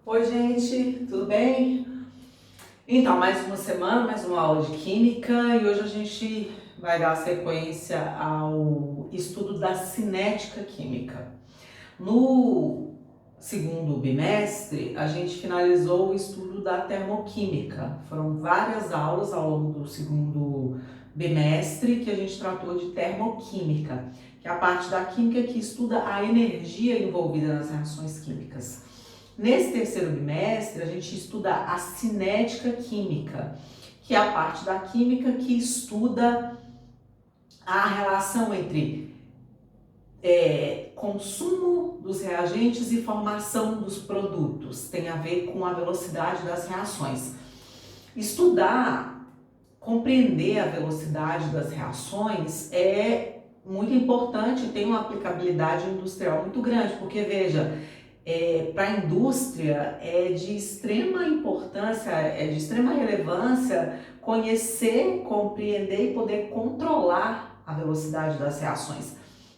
Oi, gente, tudo bem? Então, mais uma semana, mais uma aula de química e hoje a gente vai dar sequência ao estudo da cinética química. No segundo bimestre, a gente finalizou o estudo da termoquímica. Foram várias aulas ao longo do segundo bimestre que a gente tratou de termoquímica, que é a parte da química que estuda a energia envolvida nas reações químicas. Nesse terceiro bimestre, a gente estuda a cinética química, que é a parte da química que estuda a relação entre consumo dos reagentes e formação dos produtos. Tem a ver com a velocidade das reações. Estudar, compreender a velocidade das reações é muito importante e tem uma aplicabilidade industrial muito grande, porque veja, para a indústria é de extrema importância, é de extrema relevância conhecer, compreender e poder controlar a velocidade das reações.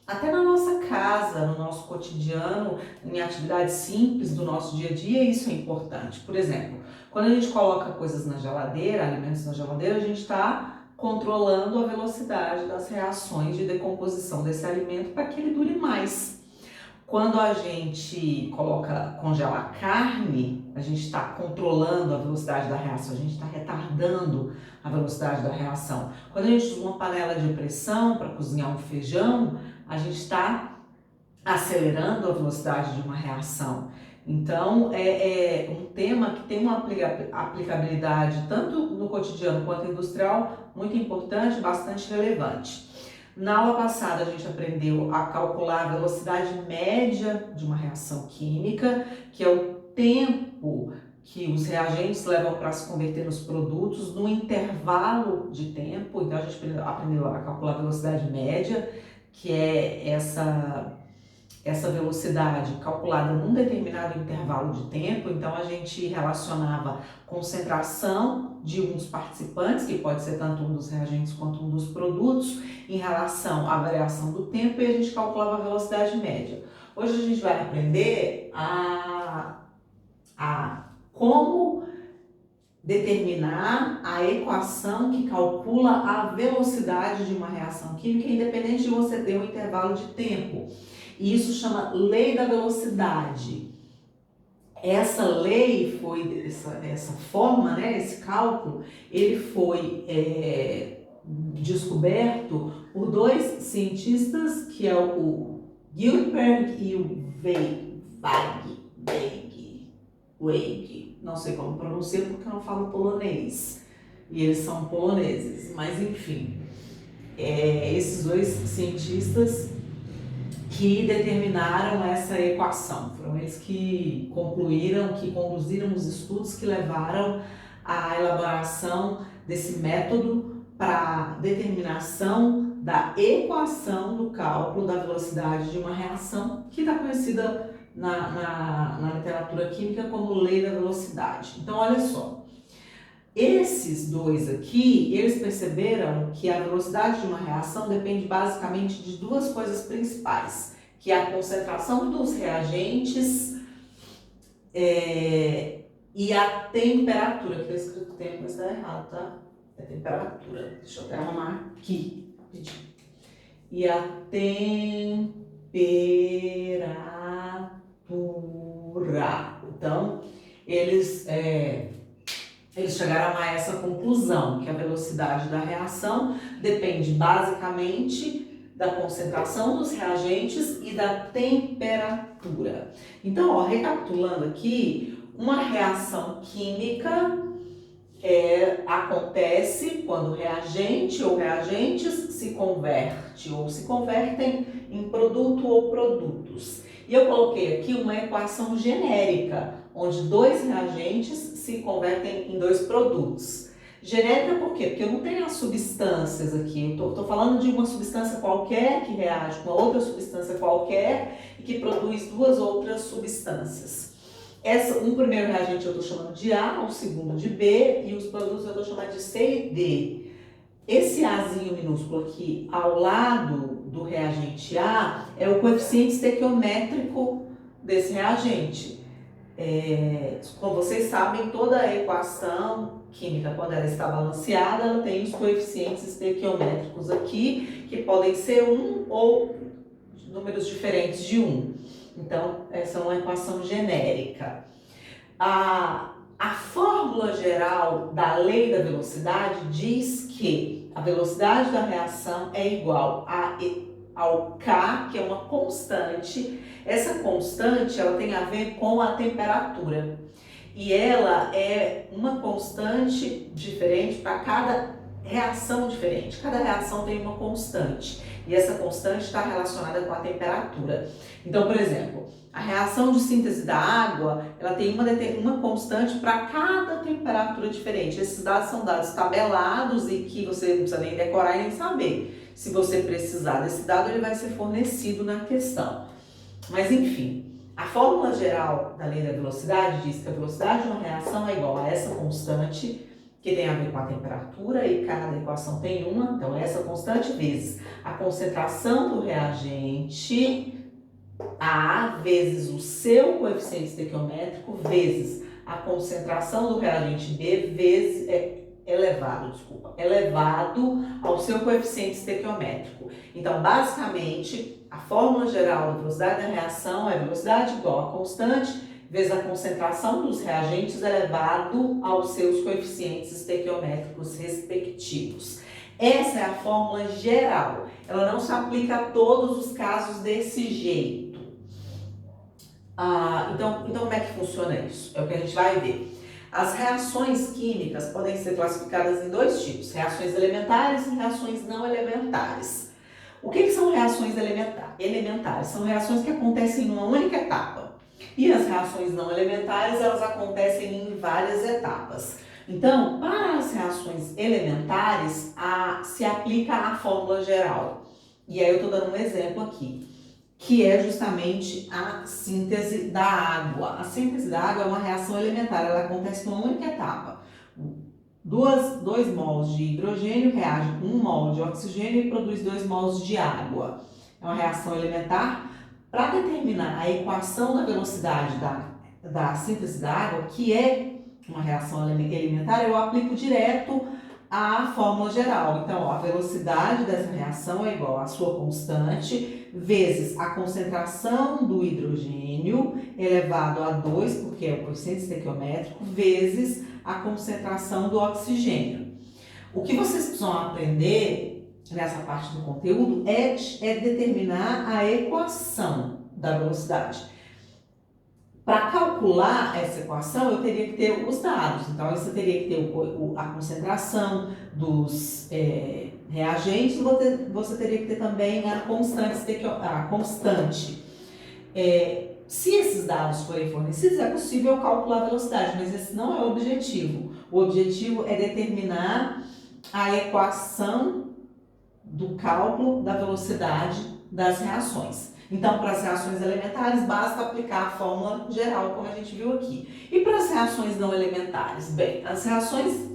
Até na nossa casa, no nosso cotidiano, em atividades simples do nosso dia a dia, isso é importante. Por exemplo, quando a gente coloca coisas na geladeira, alimentos na geladeira, a gente está controlando a velocidade das reações de decomposição desse alimento para que ele dure mais. Quando a gente congela carne, a gente está controlando a velocidade da reação, a gente está retardando a velocidade da reação. Quando a gente usa uma panela de pressão para cozinhar um feijão, a gente está acelerando a velocidade de uma reação. Então, é um tema que tem uma aplicabilidade tanto no cotidiano quanto industrial muito importante, bastante relevante. Na aula passada, a gente aprendeu a calcular a velocidade média de uma reação química, que é o tempo que os reagentes levam para se converter nos produtos no intervalo de tempo. Então, a gente aprendeu a calcular a velocidade média, que é essa velocidade calculada num determinado intervalo de tempo. Então a gente relacionava concentração de um dos participantes, que pode ser tanto um dos reagentes quanto um dos produtos, em relação à variação do tempo, e a gente calculava a velocidade média. Hoje a gente vai aprender a como determinar a equação que calcula a velocidade de uma reação química, independente de você ter um intervalo de tempo. E isso chama lei da velocidade. Essa lei foi, essa forma, né, esse cálculo, ele foi descoberto por dois cientistas, que é o Gilbert e o Weig, não sei como pronunciar porque eu não falo polonês, e eles são poloneses, mas enfim, esses dois cientistas que determinaram essa equação. Foram eles que concluíram, que conduziram os estudos que levaram à elaboração desse método para determinação da equação do cálculo da velocidade de uma reação, que está conhecida na literatura química como lei da velocidade. Então, olha só. Esses dois aqui, eles perceberam que a velocidade de uma reação depende basicamente de duas coisas principais, que é a concentração dos reagentes e a temperatura, que está escrito tempo, mas está errado, tá? É temperatura. Deixa eu até arrumar aqui. E a temperatura. Então, eles chegaram a essa conclusão, que a velocidade da reação depende basicamente da concentração dos reagentes e da temperatura. Então, recapitulando aqui, uma reação química acontece quando o reagente ou reagentes se converte ou se convertem em produto ou produtos. E eu coloquei aqui uma equação genérica, onde dois reagentes se convertem em dois produtos. Genérica por quê? Porque eu não tenho as substâncias aqui, eu estou falando de uma substância qualquer que reage com outra substância qualquer e que produz duas outras substâncias. Um primeiro reagente eu estou chamando de A, o segundo de B, e os produtos eu estou chamando de C e D. Esse Azinho minúsculo aqui ao lado do reagente A é o coeficiente estequiométrico desse reagente. Como vocês sabem, toda a equação química, quando ela está balanceada, ela tem os coeficientes estequiométricos aqui, que podem ser 1 ou números diferentes de 1. Então, essa é uma equação genérica. A fórmula geral da lei da velocidade diz que a velocidade da reação é igual ao K, que é uma constante. Essa constante, ela tem a ver com a temperatura. E ela é uma constante diferente para cada reação diferente. Cada reação tem uma constante. E essa constante está relacionada com a temperatura. Então, por exemplo, a reação de síntese da água, ela tem uma constante para cada temperatura diferente. Esses dados são dados tabelados e que você não precisa nem decorar e nem saber. Se você precisar desse dado, ele vai ser fornecido na questão. Mas, enfim, a fórmula geral da lei da velocidade diz que a velocidade de uma reação é igual a essa constante, que tem a ver com a temperatura, e cada equação tem uma, então essa constante vezes a concentração do reagente A vezes o seu coeficiente estequiométrico vezes a concentração do reagente B vezes elevado ao seu coeficiente estequiométrico. Então, basicamente, a fórmula geral da velocidade da reação é velocidade igual a constante vezes a concentração dos reagentes elevado aos seus coeficientes estequiométricos respectivos. Essa é a fórmula geral. Ela não se aplica a todos os casos desse jeito. Então, como é que funciona isso? É o que a gente vai ver. As reações químicas podem ser classificadas em dois tipos: reações elementares e reações não elementares. O que são reações elementares? São reações que acontecem numa única etapa. E as reações não elementares, elas acontecem em várias etapas. Então, para as reações elementares, se aplica a fórmula geral. E aí eu estou dando um exemplo aqui, que é justamente a síntese da água. A síntese da água é uma reação elementar, ela acontece numa única etapa. 2 mols de hidrogênio reagem com 1 mol de oxigênio e produz 2 mols de água. É uma reação elementar. Para determinar a equação da velocidade da síntese da água, que é uma reação elementar, eu aplico direto a fórmula geral. Então, a velocidade dessa reação é igual à sua constante vezes a concentração do hidrogênio elevado a 2, porque é o coeficiente estequiométrico, vezes a concentração do oxigênio. O que vocês precisam aprender nessa parte do conteúdo é determinar a equação da velocidade. Para calcular essa equação, eu teria que ter os dados. Então, você teria que ter a concentração dos reagentes, você teria que ter também a constante. Se esses dados forem fornecidos, é possível calcular a velocidade, mas esse não é o objetivo. O objetivo é determinar a equação do cálculo da velocidade das reações. Então, para as reações elementares, basta aplicar a fórmula geral, como a gente viu aqui. E para as reações não elementares? Bem, as reações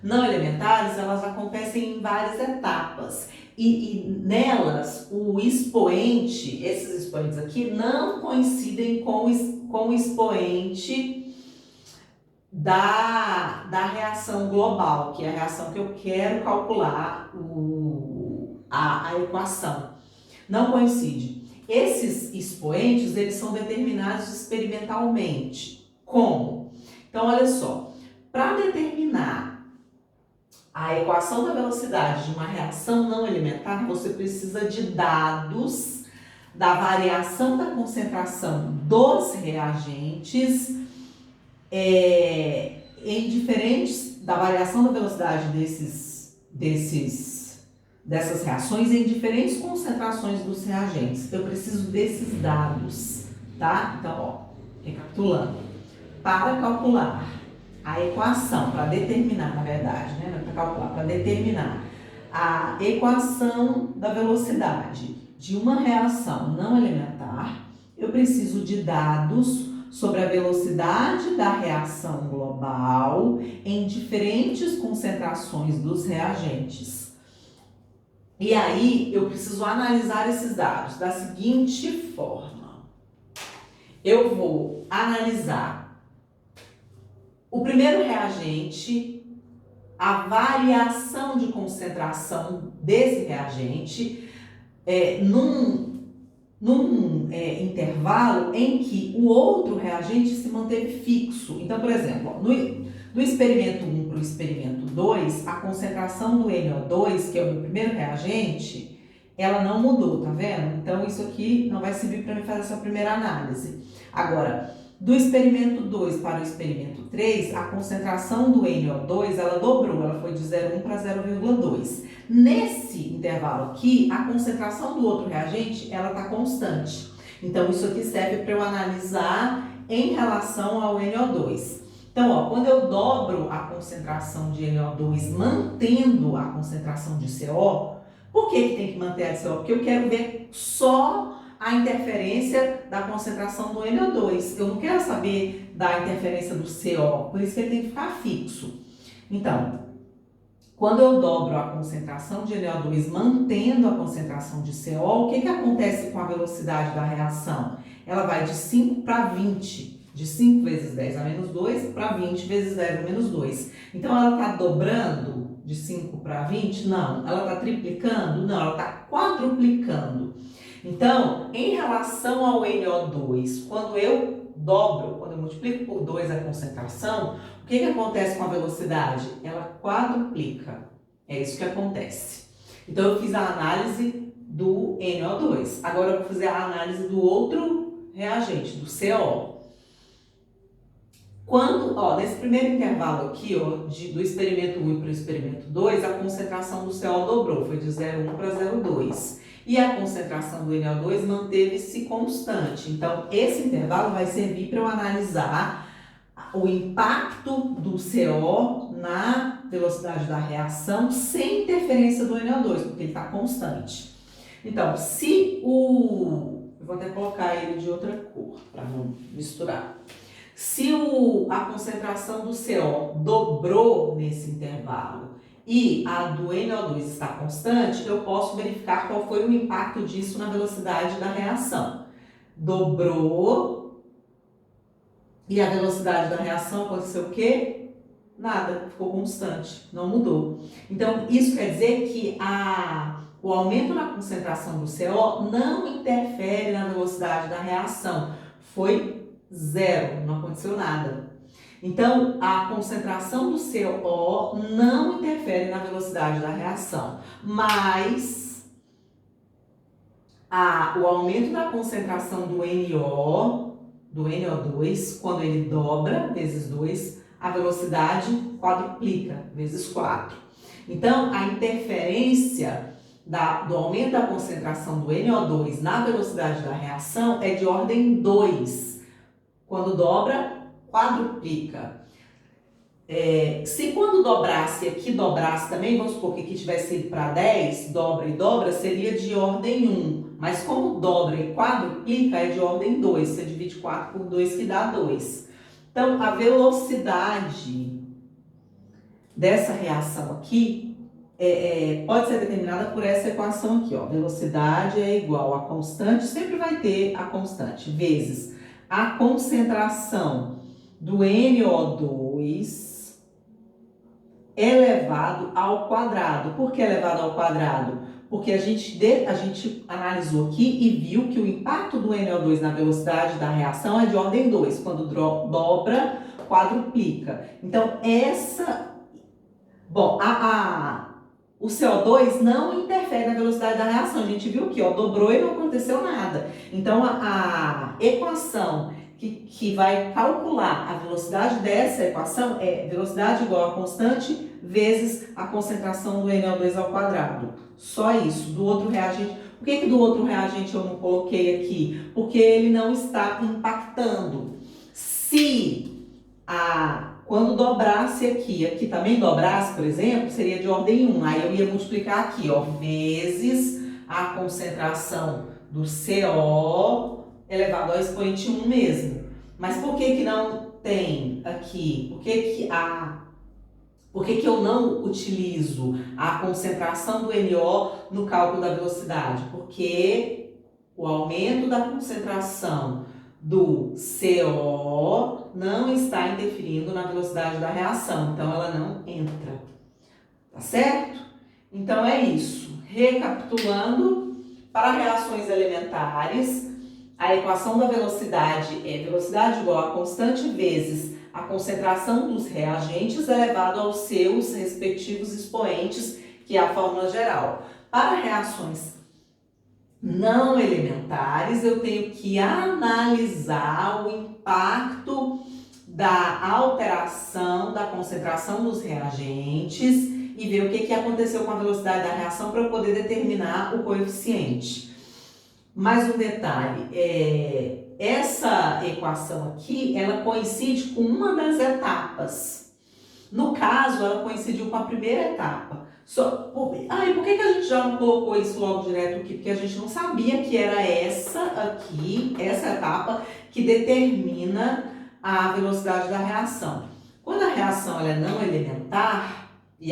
não elementares, elas acontecem em várias etapas. E nelas, o expoente, esses expoentes aqui, não coincidem com o expoente da reação global, que é a reação que eu quero calcular a equação. Não coincide. Esses expoentes, eles são determinados experimentalmente. Como? Então, olha só, para determinar a equação da velocidade de uma reação não elementar, você precisa de dados da variação da concentração dos reagentes da variação da velocidade dessas reações em diferentes concentrações dos reagentes. Eu preciso desses dados, tá? Então, ó, recapitulando. Para calcular a equação, para determinar, na verdade, né? Não é para calcular, para determinar a equação da velocidade de uma reação não elementar, eu preciso de dados sobre a velocidade da reação global em diferentes concentrações dos reagentes. E aí, eu preciso analisar esses dados da seguinte forma. eu vou analisar o primeiro reagente, a variação de concentração desse reagente num intervalo em que o outro reagente se manteve fixo. Então, por exemplo, do experimento 1 para o experimento 2, a concentração do NO2, que é o meu primeiro reagente, ela não mudou, tá vendo? Então, isso aqui não vai servir para mim fazer essa primeira análise. Agora, do experimento 2 para o experimento 3, a concentração do NO2, ela dobrou, ela foi de 0,1 para 0,2. Nesse intervalo aqui, a concentração do outro reagente, ela está constante. Então, isso aqui serve para eu analisar em relação ao NO2. Então, ó, quando eu dobro a concentração de NO2 mantendo a concentração de CO, por que tem que manter a de CO? Porque eu quero ver só a interferência da concentração do NO2. Eu não quero saber da interferência do CO, por isso que ele tem que ficar fixo. Então, quando eu dobro a concentração de NO2 mantendo a concentração de CO, o que acontece com a velocidade da reação? Ela vai de 5 para 20. De 5 vezes 10 a menos 2 para 20 vezes 10 a menos 2. Então, ela está dobrando de 5 para 20? Não. Ela está triplicando? Não, ela está quadruplicando. Então, em relação ao NO2, quando eu dobro, quando eu multiplico por 2 a concentração, o que acontece com a velocidade? Ela quadruplica. É isso que acontece. Então, eu fiz a análise do NO2. Agora, eu vou fazer a análise do outro reagente, do CO. Nesse primeiro intervalo aqui, do experimento 1 para o experimento 2, a concentração do CO dobrou, foi de 0,1 para 0,2. E a concentração do NO2 manteve-se constante. Então, esse intervalo vai servir para eu analisar o impacto do CO na velocidade da reação sem interferência do NO2, porque ele está constante. Então, eu vou até colocar ele de outra cor, para não misturar. Se a concentração do CO dobrou nesse intervalo e a do NO2 está constante, eu posso verificar qual foi o impacto disso na velocidade da reação. Dobrou e a velocidade da reação aconteceu o quê? Nada, ficou constante, não mudou. Então, isso quer dizer que o aumento na concentração do CO não interfere na velocidade da reação. Foi zero, não aconteceu nada. Então, a concentração do CO não interfere na velocidade da reação, mas o aumento da concentração do NO2, quando ele dobra, vezes 2, a velocidade quadruplica, vezes 4. Então, a interferência do aumento da concentração do NO2 na velocidade da reação é de ordem 2. Quando dobra, quadruplica. Se quando dobrasse aqui, dobrasse também, vamos supor que aqui tivesse ido para 10, dobra e dobra, seria de ordem 1. Mas como dobra e quadruplica, é de ordem 2. Você divide 4 por 2 que dá 2. Então, a velocidade dessa reação aqui pode ser determinada por essa equação aqui, ó. Velocidade é igual a constante, sempre vai ter a constante, vezes a concentração do NO2 elevado ao quadrado. Por que elevado ao quadrado? Porque a gente analisou aqui e viu que o impacto do NO2 na velocidade da reação é de ordem 2. Quando dobra, quadruplica. Então, o CO2 não interfere na velocidade da reação. A gente viu que dobrou e não aconteceu nada. Então, a equação que vai calcular a velocidade dessa equação é velocidade igual a constante vezes a concentração do NO2 ao quadrado. Só isso. Do outro reagente. Por que do outro reagente eu não coloquei aqui? Porque ele não está impactando. Quando dobrasse aqui também dobrasse, por exemplo, seria de ordem 1. Aí eu ia multiplicar aqui, vezes a concentração do CO elevado ao expoente 1 mesmo. Mas por que não tem aqui? Por que eu não utilizo a concentração do NO no cálculo da velocidade? Porque o aumento da concentração do CO não está interferindo na velocidade da reação, então ela não entra, tá certo? Então é isso. Recapitulando, para reações elementares, a equação da velocidade é velocidade igual a constante vezes a concentração dos reagentes elevado aos seus respectivos expoentes, que é a fórmula geral. Para reações não elementares, eu tenho que analisar o impacto da alteração da concentração dos reagentes e ver o que aconteceu com a velocidade da reação para eu poder determinar o coeficiente. Mais um detalhe, essa equação aqui, ela coincide com uma das etapas. No caso, ela coincidiu com a primeira etapa. E por que a gente já não colocou isso logo direto aqui? Porque a gente não sabia que era essa aqui, essa etapa, que determina a velocidade da reação. Quando a reação ela é não elementar, e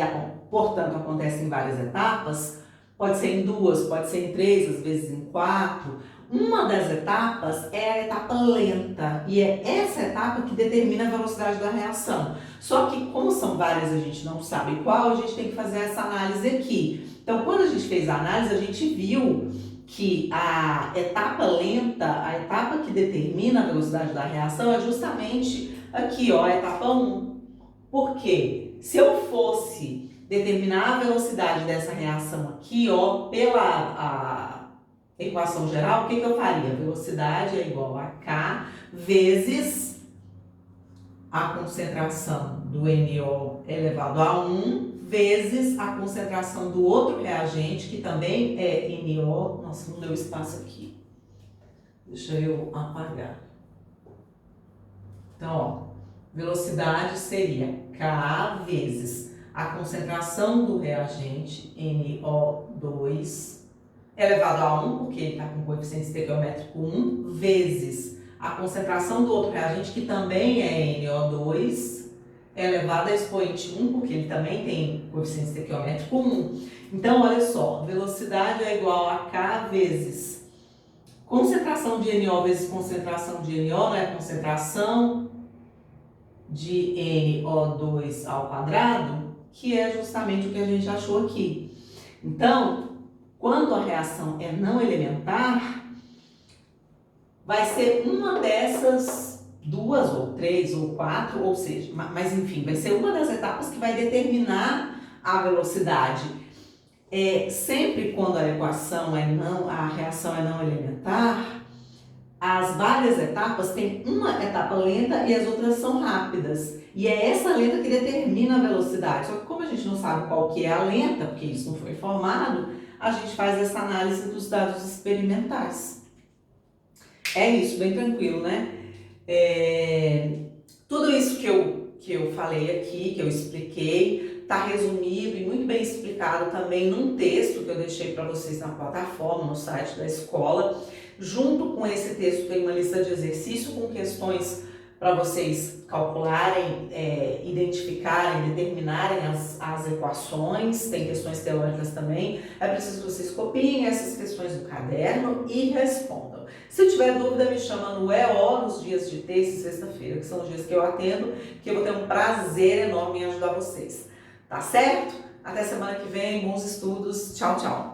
portanto acontece em várias etapas, pode ser em 2, pode ser em 3, às vezes em 4. Uma das etapas é a etapa lenta, e é essa etapa que determina a velocidade da reação. Só que, como são várias, a gente não sabe qual, a gente tem que fazer essa análise aqui. Então, quando a gente fez a análise, a gente viu que a etapa lenta, a etapa que determina a velocidade da reação é justamente aqui, ó, a etapa 1. Por quê? Se eu fosse determinar a velocidade dessa reação aqui, ó, pela equação geral, o que eu faria? A velocidade é igual a K vezes a concentração do NO elevado a 1 vezes a concentração do outro reagente, que também é NO. Nossa, não deu espaço aqui. Deixa eu apagar. Então, ó, velocidade seria K vezes a concentração do reagente, NO2, elevado a 1, porque ele está com coeficiente estequiométrico 1, vezes a concentração do outro reagente, que também é NO2, elevado a expoente 1, porque ele também tem coeficiente estequiométrico 1. Então, olha só, velocidade é igual a K vezes concentração de NO vezes concentração de NO, né? Concentração de NO2 ao quadrado, que é justamente o que a gente achou aqui. Então, quando a reação é não elementar, vai ser uma dessas 2 ou 3 ou 4, ou seja, mas enfim, vai ser uma das etapas que vai determinar a velocidade. Sempre quando a reação é não elementar, as várias etapas têm uma etapa lenta e as outras são rápidas. E é essa lenta que determina a velocidade. Só que como a gente não sabe qual que é a lenta, porque isso não foi informado, a gente faz essa análise dos dados experimentais. É isso, bem tranquilo, né? Tudo isso que eu falei aqui, que eu expliquei, está resumido e muito bem explicado também num texto que eu deixei para vocês na plataforma, no site da escola. Junto com esse texto tem uma lista de exercício com questões para vocês calcularem, identificarem, determinarem as equações. Tem questões teóricas também. É preciso que vocês copiem essas questões do caderno e respondam. Se tiver dúvida, me chama no EO nos dias de terça e sexta-feira, que são os dias que eu atendo, que eu vou ter um prazer enorme em ajudar vocês. Tá certo? Até semana que vem, bons estudos. Tchau, tchau!